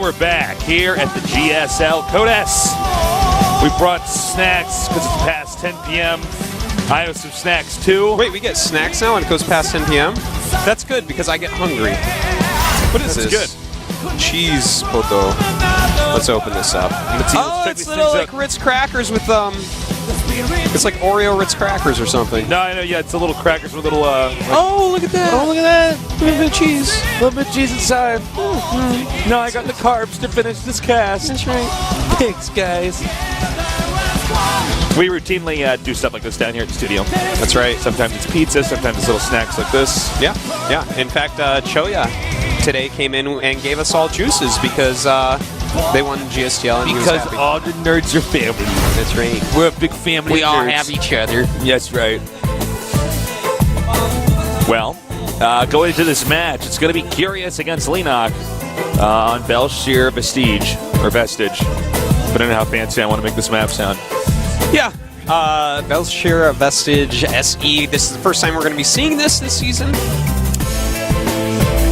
we're back here at the GSL. Code S. We brought snacks because it's past 10 p.m. I have some snacks too. Wait, we get snacks now and it goes past 10 p.m.? That's good because I get hungry. What is this? Good. Cheese poto. Let's open this up. Oh, it's little like Ritz crackers with it's like Oreo Ritz crackers or something. No, I know. Yeah, it's a little crackers with a little. Oh, look at that! Oh, look at that! A little bit of cheese. A little bit of cheese inside. No, I got the carbs to finish this cast. That's right. Thanks, guys. We routinely do stuff like this down here at the studio. That's right. Sometimes it's pizza, sometimes it's little snacks like this. Yeah, yeah. In fact, Choya today came in and gave us all juices because they won GSL and because he was all the nerds are family. That's right. We're a big family. We of all nerds. have each other. Yes, right. Well, going into this match, it's going to be Curious against Leenock on Belshire Vestige. But I don't know how fancy I want to make this map sound. Yeah. Belshire Vestige SE. This is the first time we're going to be seeing this season.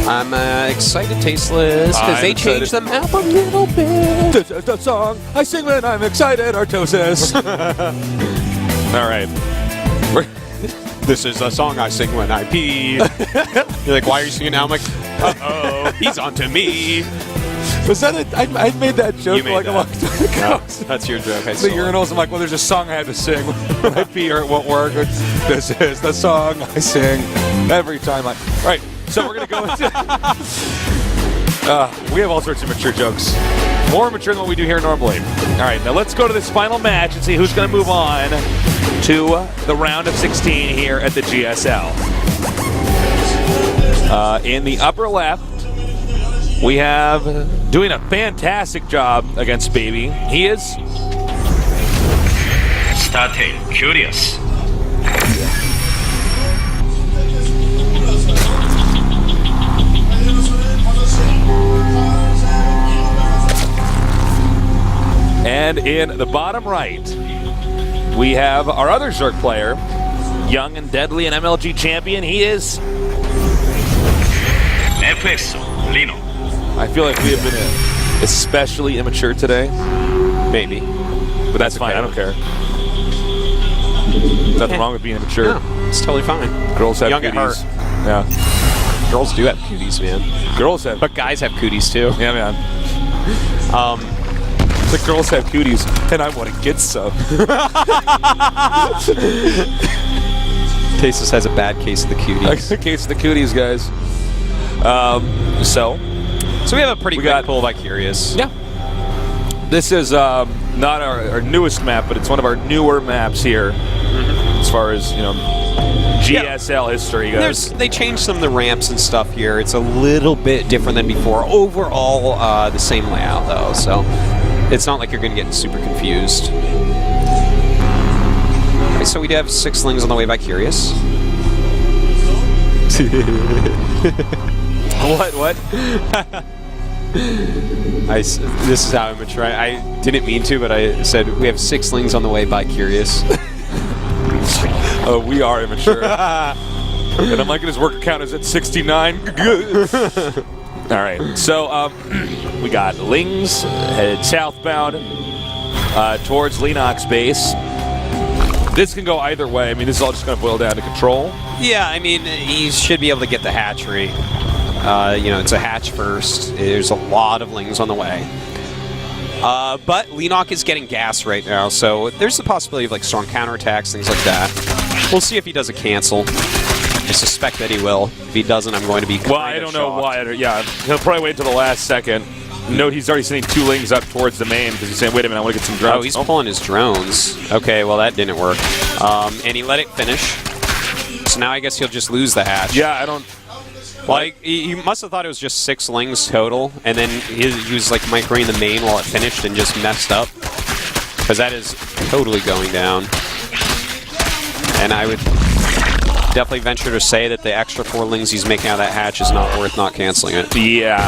I'm excited, Tasteless, because they changed the map a little bit. This is the song I sing when I'm excited, Artosis. All right. This is a song I sing when I pee. You're like, why are you singing now? I'm like, uh-oh, he's onto me. Was that it? I made that joke like a long time ago. No, that's your joke. The urinals, I'm like, well, there's a song I have to sing when I pee or it won't work. This is the song I sing every time. All right, so we're going to go into... we have all sorts of mature jokes. More mature than what we do here normally. All right, now let's go to this final match and see who's going to move on to the round of 16 here at the GSL. In the upper left, we have doing a fantastic job against Baby. He is starting Curious. And in the bottom right, we have our other Zerg player, young and deadly and MLG champion. He is Leenock. I feel like we have been especially immature today. Maybe. But that's fine. I don't care. Nothing wrong with being immature. No, it's totally fine. Girls have Young cooties. at heart. Yeah. Girls do have cooties, man. Girls have. But guys have cooties, too. Yeah, man. The girls have cooties, and I want to get some. Tasteless has a bad case of the cooties. A case of the cooties, guys. So we have a pretty good pull by Curious. Yeah. This is not our newest map, but it's one of our newer maps here, as far as GSL history goes. They changed some of the ramps and stuff here. It's a little bit different than before. Overall, the same layout though, so it's not like you're going to get super confused. Okay, so we do have 6 slings on the way by Curious. What? This is how immature. I didn't mean to, but I said we have 6 slings on the way by Curious. Oh, we are immature. And I'm liking his work account is at 69. All right, so we got Lings headed southbound towards Leenock's base. This can go either way. I mean, this is all just going to boil down to control. Yeah, I mean, he should be able to get the hatchery. It's a hatch first. There's a lot of Lings on the way. But Leenock is getting gas right now, so there's the possibility of like strong counterattacks, things like that. We'll see if he does a cancel. I suspect that he will. If he doesn't, I'm going to be Well, I don't know why. Yeah, he'll probably wait until the last second. Note he's already sending 2 Lings up towards the main because he's saying, wait a minute, I want to get some drones. Oh, he's pulling his drones. Okay, well, that didn't work. And he let it finish. So now I guess he'll just lose the hatch. Yeah, I don't... Like, he must have thought it was just 6 Lings total, and then he was like microing the main while it finished and just messed up. Because that is totally going down. And I would definitely venture to say that the extra 4 Lings he's making out of that hatch is not worth not canceling it. Yeah.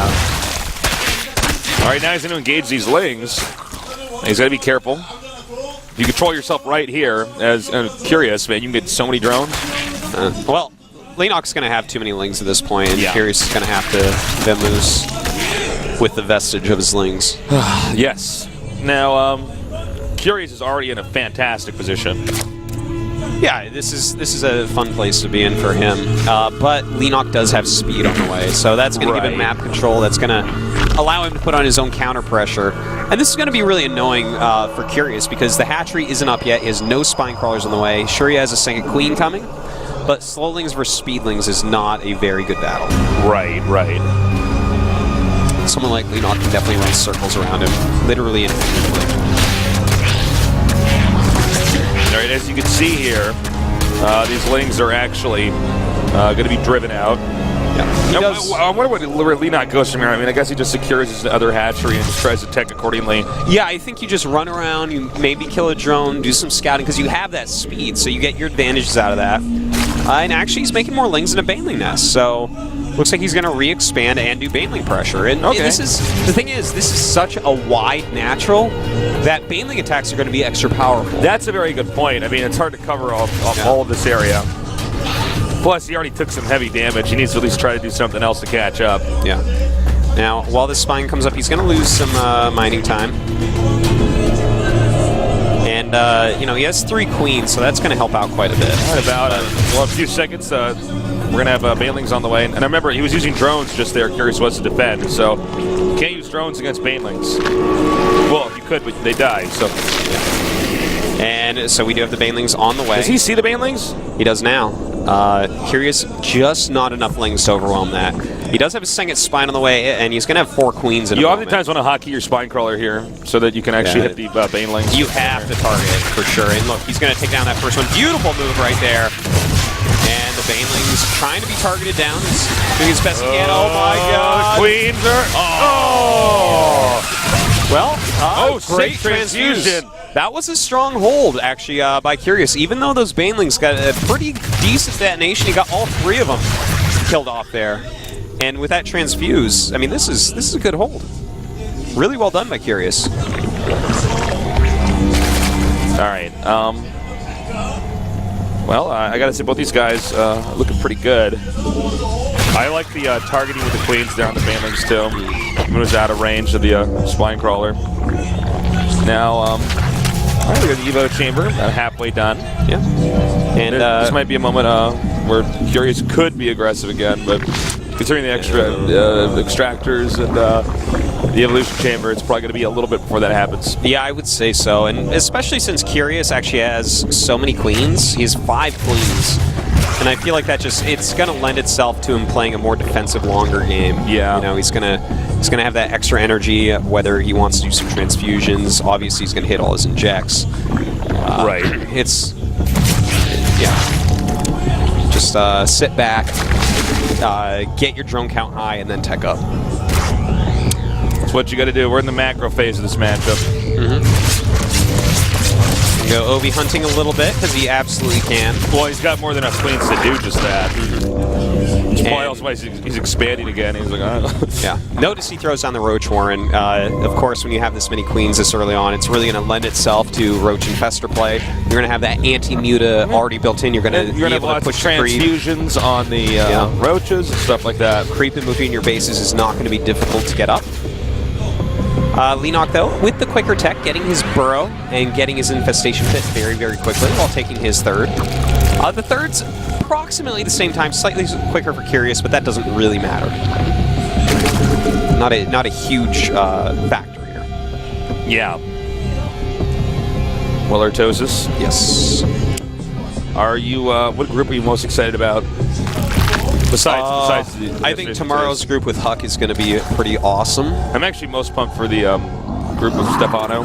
All right, now he's going to engage these Lings. He's got to be careful. If you control yourself right here, as Curious, man, you can get so many drones. Well, Leenock's going to have too many Lings at this point, and yeah. Curious is going to have to then lose. with the vestige of his lings. Yes. Now, Curious is already in a fantastic position. Yeah, this is a fun place to be in for him. But Leenock does have speed on the way, so that's going to give him map control. That's going to allow him to put on his own counter pressure. And this is going to be really annoying for Curious because the hatchery isn't up yet. He has no spine crawlers on the way. Sure, he has a second queen coming, but slowlings versus speedlings is not a very good battle. Right, right. Someone like Leenock can definitely run circles around him, literally infinitely. All right, as you can see here, these lings are actually going to be driven out. Yeah. I wonder where Leenock goes from here. I mean, I guess he just secures his other hatchery and just tries to tech accordingly. Yeah, I think you just run around, you maybe kill a drone, do some scouting, because you have that speed, so you get your advantages out of that. And actually, he's making more lings in a baneling nest, so looks like he's going to re-expand and do baneling pressure. And this is the thing is, this is such a wide natural that baneling attacks are going to be extra powerful. That's a very good point. I mean, it's hard to cover all of this area. Plus, he already took some heavy damage. He needs to at least try to do something else to catch up. Yeah. Now, while this spine comes up, he's going to lose some mining time. And, you know, he has 3 queens, so that's going to help out quite a bit. Right about a few seconds, we're going to have banelings on the way. And I remember he was using drones just there, Curious was to defend. So you can't use drones against banelings. Well, you could, but they die. So. And so we do have the banelings on the way. Does he see the banelings? He does now. Curious, just not enough lings to overwhelm that. He does have his second spine on the way, and he's going to have 4 queens in a moment. You oftentimes want to hotkey your spine crawler here so that you can actually hit the banelings. You have to target for sure. And look, he's going to take down that first one. Beautiful move right there. And the banelings trying to be targeted down. He's doing his best he can. Oh my god. The queens are... Well, great transfusion. That was a strong hold, actually, by Curious. Even though those banelings got a pretty decent detonation, he got all 3 of them killed off there. And with that transfuse, I mean, this is a good hold. Really well done by Curious. All right. Well, I got to say both these guys are looking pretty good. I like the targeting with the queens down the banelings too. Even was out of range of the spine crawler. Now, all right, we got the Evo chamber, about halfway done. Yeah. And this might be a moment where Curious could be aggressive again, but considering the extra extractors and the evolution chamber, it's probably going to be a little bit before that happens. Yeah, I would say so, and especially since Curious actually has so many queens. He has 5 queens. And I feel like that it's going to lend itself to him playing a more defensive, longer game. Yeah. You know, he's going to have that extra energy, whether he wants to do some transfusions. Obviously, he's going to hit all his injects. Right. Just sit back, get your drone count high, and then tech up. That's what you got to do. We're in the macro phase of this matchup. Go Ovi hunting a little bit, because he absolutely can. Well, he's got more than enough queens to do just that. Which probably also why he's expanding again. He's like, Yeah. Notice he throws down the Roach Warren. Of course, when you have this many queens this early on, it's really going to lend itself to Roach Infester play. You're going to have that anti-muta already built in. You're going to have lots of transfusions on the Roaches and stuff like that. Creep in between your bases is not going to be difficult to get up. Leenock, though, with the quicker tech, getting his burrow and getting his infestation pit very, very quickly while taking his third. The third's approximately the same time, slightly quicker for Curious, but that doesn't really matter. Not a huge factor here. Yeah. Well, Artosis. Yes. Are you? What group are you most excited about? Besides the I think tomorrow's group with Huck is going to be pretty awesome. I'm actually most pumped for the group with Stefano.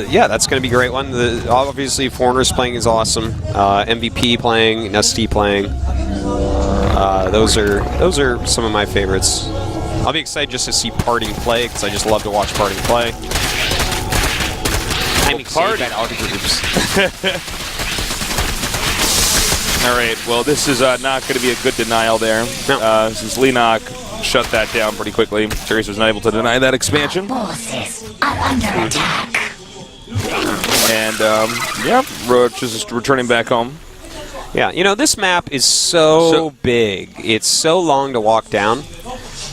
Yeah, that's going to be a great one. Obviously, Foreigners playing is awesome. MVP playing, Nesty playing. Those are some of my favorites. I'll be excited just to see Parting play, because I just love to watch Parting play. I'm excited about all the groups. All right, well, this is not going to be a good denial there. No. Since Leenock shut that down pretty quickly, Curious was not able to deny that expansion. Forces are under attack. And, yeah, Roach is just returning back home. Yeah, you know, this map is so big. It's so long to walk down.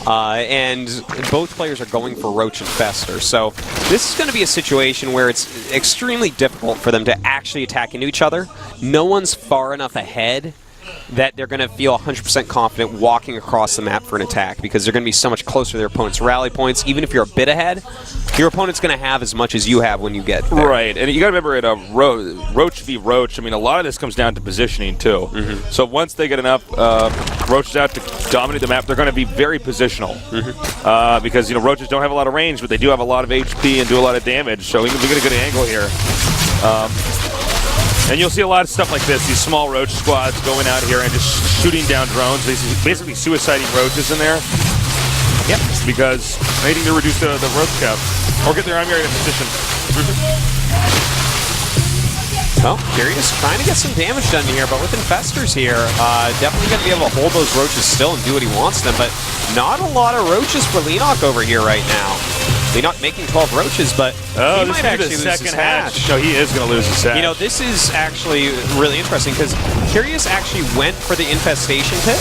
and both players are going for Roach and Fester. So this is going to be a situation where it's extremely difficult for them to actually attack into each other. No one's far enough ahead that they're going to feel 100% confident walking across the map for an attack, because they're going to be so much closer to their opponent's rally points. Even if you're a bit ahead, your opponent's going to have as much as you have when you get there. Right, and you got to remember at a Roach v. Roach, I mean, a lot of this comes down to positioning, too. So once they get enough Roaches out to dominate the map, they're going to be very positional. Because, you know, Roaches don't have a lot of range, but they do have a lot of HP and do a lot of damage, so we can get a good angle here. And you'll see a lot of stuff like this, these small Roach squads going out here and just shooting down drones, basically suiciding Roaches in there. Yep. Because they need to reduce the Roach count or get their army in position. Well, Curious trying to get some damage done here, but with Infestors here, definitely going to be able to hold those Roaches still and do what he wants to them, but not a lot of Roaches for Leenock over here right now. Leenock making 12 Roaches, but he might actually lose his hatch. No, he is going to lose his hatch. You know, this is actually really interesting because Curious actually went for the infestation pit,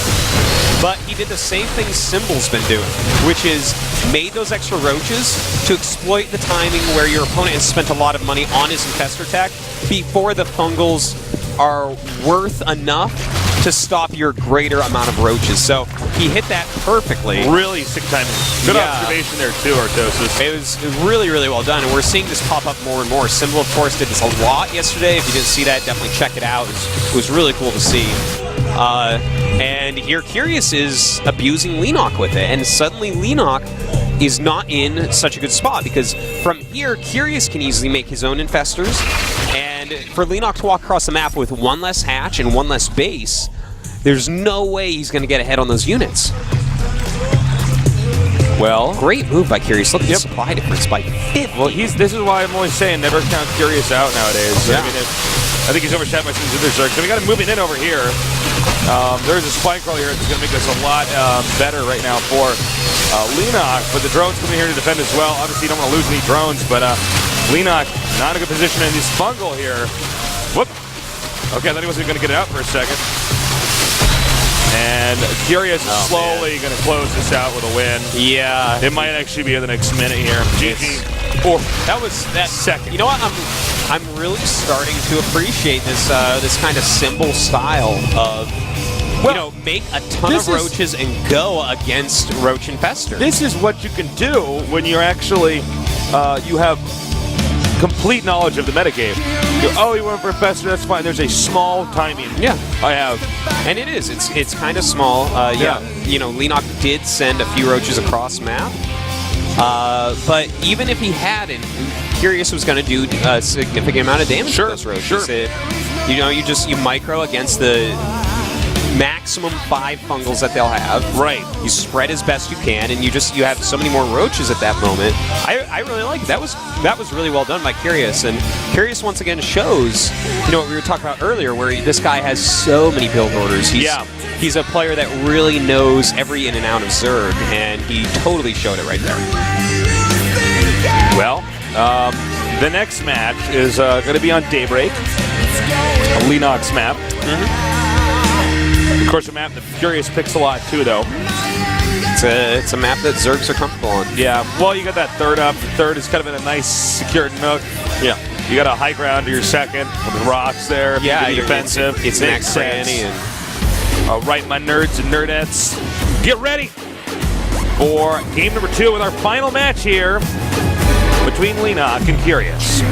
but he did the same thing Symbol's been doing, which is made those extra Roaches to exploit the timing where your opponent has spent a lot of money on his Infestor attack before the Fungals are worth enough to stop your greater amount of Roaches. So he hit that perfectly. Really sick timing. Good observation there too, Artosis. It was really, really well done, and we're seeing this pop up more and more. Symbol, of course, did this a lot yesterday. If you didn't see that, definitely check it out. It was really cool to see. And here Curious is abusing Leenock with it, and suddenly Leenock is not in such a good spot, because from here, Curious can easily make his own Infestors, and for Leenock to walk across the map with one less hatch and one less base, there's no way he's going to get ahead on those units. Well, great move by Curious. Look at the supply difference by 50. Well, this is why I'm only saying never count Curious out nowadays. Yeah. I mean, I think he's overshot my sins in there. So we got him moving in over here. There's a spine crawl here that's going to make this a lot better right now for Leenock, but the drones coming here to defend as well. Obviously, you don't want to lose any drones, but Leenock not in a good position in this fungal here. Whoop. Okay, I thought he wasn't going to get it out for a second. And Curious is slowly going to close this out with a win. Yeah. It might actually be in the next minute here. GG. Or that was that second. You know what? I'm really starting to appreciate this this kind of Symbol style of, you know, make a ton of Roaches and go against Roach Infestors. This is what you can do when you're actually you have complete knowledge of the metagame. Oh, you went for Infestor, that's fine. There's a small timing. Yeah. I have. And it is. It's kind of small. Yeah. You know, Leenock did send a few Roaches across map. But even if he hadn't, Curious was going to do a significant amount of damage to those Roaches. You know, you micro against the maximum 5 Fungals that they'll have. Right. You spread as best you can, and you have so many more Roaches at that moment. I really like it. That was really well done by Curious, and Curious once again shows, you know, what we were talking about earlier, where this guy has so many build orders. He's a player that really knows every in and out of Zerg, and he totally showed it right there. Well, the next match is going to be on Daybreak, a Leenock's map. Of course, a map that Curious picks a lot too, though. It's a map that Zergs are comfortable on. Yeah, well, you got that third up. The third is kind of in a nice, secure nook. Yeah. You got a high ground to your second with rocks there. Yeah, you're defensive. It's next cranny. All right, my nerds and nerdettes, get ready for game number 2 with our final match here between Leenock and Curious.